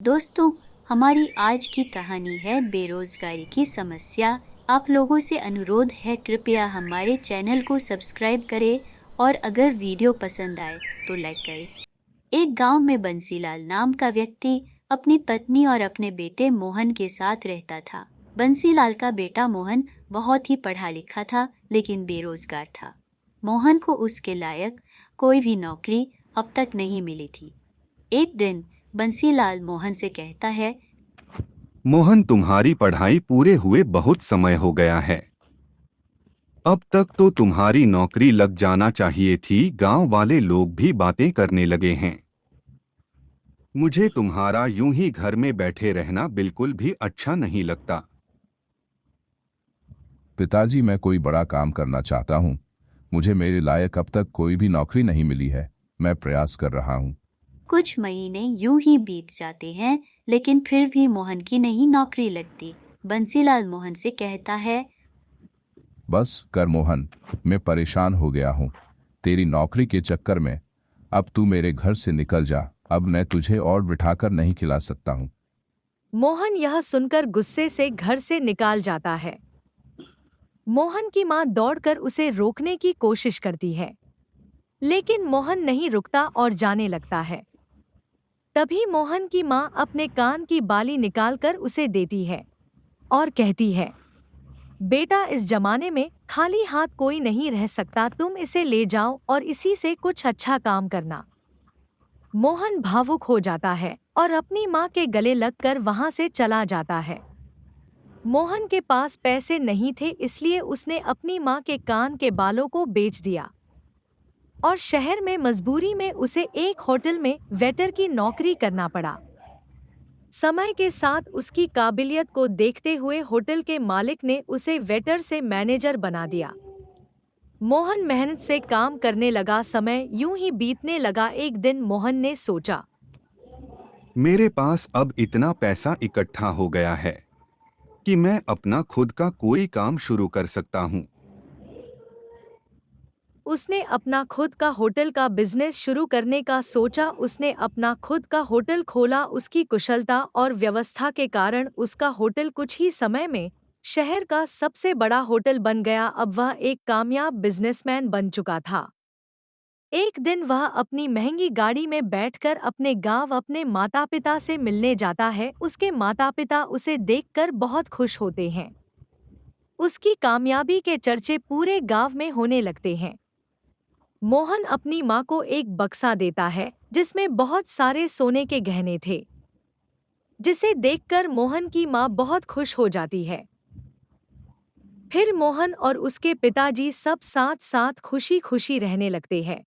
दोस्तों, हमारी आज की कहानी है बेरोजगारी की समस्या। आप लोगों से अनुरोध है, कृपया हमारे चैनल को सब्सक्राइब करें और अगर वीडियो पसंद आए तो लाइक करें। एक गांव में बंसीलाल नाम का व्यक्ति अपनी पत्नी और अपने बेटे मोहन के साथ रहता था। बंसीलाल का बेटा मोहन बहुत ही पढ़ा लिखा था, लेकिन बेरोजगार था। मोहन को उसके लायक कोई भी नौकरी अब तक नहीं मिली थी। एक दिन बंसीलाल मोहन से कहता है, मोहन, तुम्हारी पढ़ाई पूरे हुए बहुत समय हो गया है। अब तक तो तुम्हारी नौकरी लग जाना चाहिए थी। गांव वाले लोग भी बातें करने लगे हैं। मुझे तुम्हारा यूं ही घर में बैठे रहना बिल्कुल भी अच्छा नहीं लगता। पिताजी, मैं कोई बड़ा काम करना चाहता हूँ। मुझे मेरे लायक अब तक कोई भी नौकरी नहीं मिली है। मैं प्रयास कर रहा हूँ। कुछ महीने यूं ही बीत जाते हैं, लेकिन फिर भी मोहन की नहीं नौकरी लगती। बंसीलाल मोहन से कहता है, बस कर मोहन, मैं परेशान हो गया हूँ तेरी नौकरी के चक्कर में। अब तू मेरे घर से निकल जा। अब मैं तुझे और बिठाकर नहीं खिला सकता हूँ। मोहन यह सुनकर गुस्से से घर से निकाल जाता है। मोहन की मां दौड़कर उसे रोकने की कोशिश करती है, लेकिन मोहन नहीं रुकता और जाने लगता है। तभी मोहन की मां अपने कान की बाली निकालकर उसे देती है और कहती है, बेटा, इस जमाने में खाली हाथ कोई नहीं रह सकता। तुम इसे ले जाओ और इसी से कुछ अच्छा काम करना। मोहन भावुक हो जाता है और अपनी मां के गले लगकर वहां से चला जाता है। मोहन के पास पैसे नहीं थे, इसलिए उसने अपनी मां के कान के बालों को बेच दिया और शहर में मजबूरी में उसे एक होटल में वेटर की नौकरी करना पड़ा। समय के साथ उसकी काबिलियत को देखते हुए होटल के मालिक ने उसे वेटर से मैनेजर बना दिया। मोहन मेहनत से काम करने लगा। समय यूं ही बीतने लगा। एक दिन मोहन ने सोचा, मेरे पास अब इतना पैसा इकट्ठा हो गया है कि मैं अपना खुद का कोई काम शुरू कर सकता हूँ। उसने अपना खुद का होटल का बिजनेस शुरू करने का सोचा। उसने अपना खुद का होटल खोला। उसकी कुशलता और व्यवस्था के कारण उसका होटल कुछ ही समय में शहर का सबसे बड़ा होटल बन गया। अब वह एक कामयाब बिजनेसमैन बन चुका था। एक दिन वह अपनी महंगी गाड़ी में बैठकर अपने गांव अपने माता-पिता से मिलने जाता है। उसके माता-पिता उसे देखकर बहुत खुश होते हैं। उसकी कामयाबी के चर्चे पूरे गांव में होने लगते हैं। मोहन अपनी मां को एक बक्सा देता है जिसमें बहुत सारे सोने के गहने थे, जिसे देखकर मोहन की मां बहुत खुश हो जाती है। फिर मोहन और उसके पिताजी सब साथ साथ खुशी खुशी रहने लगते हैं।